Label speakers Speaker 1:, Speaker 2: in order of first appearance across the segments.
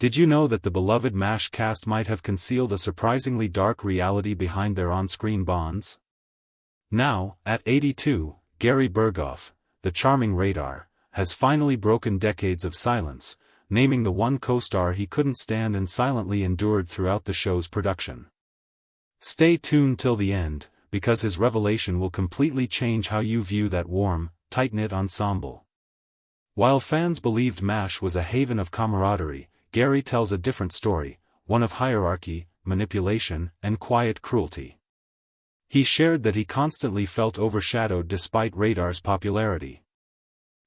Speaker 1: Did you know that the beloved MASH cast might have concealed a surprisingly dark reality behind their on-screen bonds? Now, at 82, Gary Burghoff, the charming Radar, has finally broken decades of silence, naming the one co-star he couldn't stand and silently endured throughout the show's production. Stay tuned till the end, because his revelation will completely change how you view that warm, tight-knit ensemble. While fans believed MASH was a haven of camaraderie, Gary tells a different story, one of hierarchy, manipulation, and quiet cruelty. He shared that he constantly felt overshadowed despite Radar's popularity.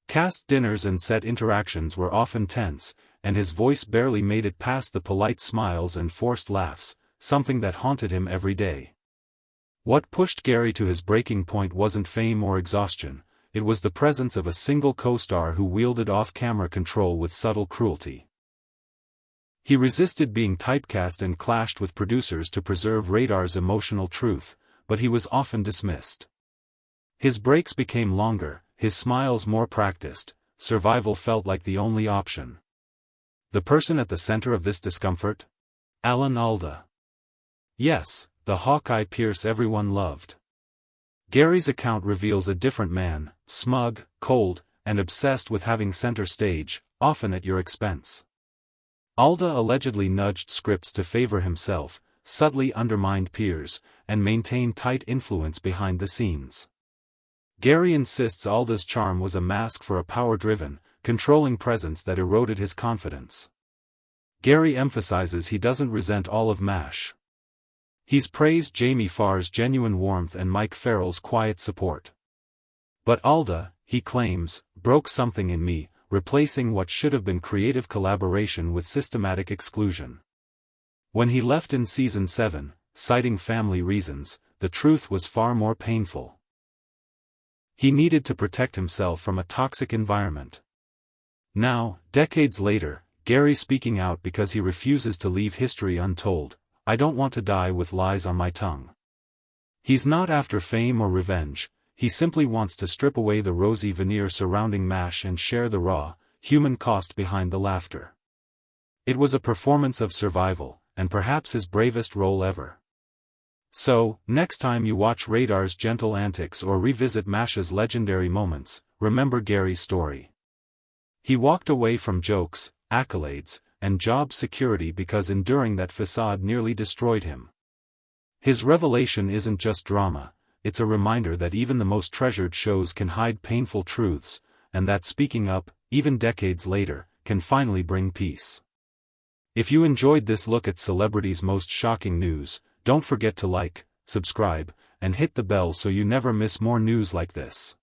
Speaker 1: Cast dinners and set interactions were often tense, and his voice barely made it past the polite smiles and forced laughs, something that haunted him every day. What pushed Gary to his breaking point wasn't fame or exhaustion, it was the presence of a single co-star who wielded off-camera control with subtle cruelty. He resisted being typecast and clashed with producers to preserve Radar's emotional truth, but he was often dismissed. His breaks became longer, his smiles more practiced, survival felt like the only option. The person at the center of this discomfort? Alan Alda. Yes, the Hawkeye Pierce everyone loved. Gary's account reveals a different man, smug, cold, and obsessed with having center stage, often at your expense. Alda allegedly nudged scripts to favor himself, subtly undermined peers, and maintained tight influence behind the scenes. Gary insists Alda's charm was a mask for a power-driven, controlling presence that eroded his confidence. Gary emphasizes he doesn't resent all of MASH. He's praised Jamie Farr's genuine warmth and Mike Farrell's quiet support. But Alda, he claims, broke something in me, replacing what should have been creative collaboration with systematic exclusion. When he left in Season 7, citing family reasons, the truth was far more painful. He needed to protect himself from a toxic environment. Now, decades later, Gary's speaking out because he refuses to leave history untold. I don't want to die with lies on my tongue. He's not after fame or revenge, he simply wants to strip away the rosy veneer surrounding MASH and share the raw, human cost behind the laughter. It was a performance of survival, and perhaps his bravest role ever. So, next time you watch Radar's gentle antics or revisit MASH's legendary moments, remember Gary's story. He walked away from jokes, accolades, and job security because enduring that facade nearly destroyed him. His revelation isn't just drama, it's a reminder that even the most treasured shows can hide painful truths, and that speaking up, even decades later, can finally bring peace. If you enjoyed this look at celebrities' most shocking news, don't forget to like, subscribe, and hit the bell so you never miss more news like this.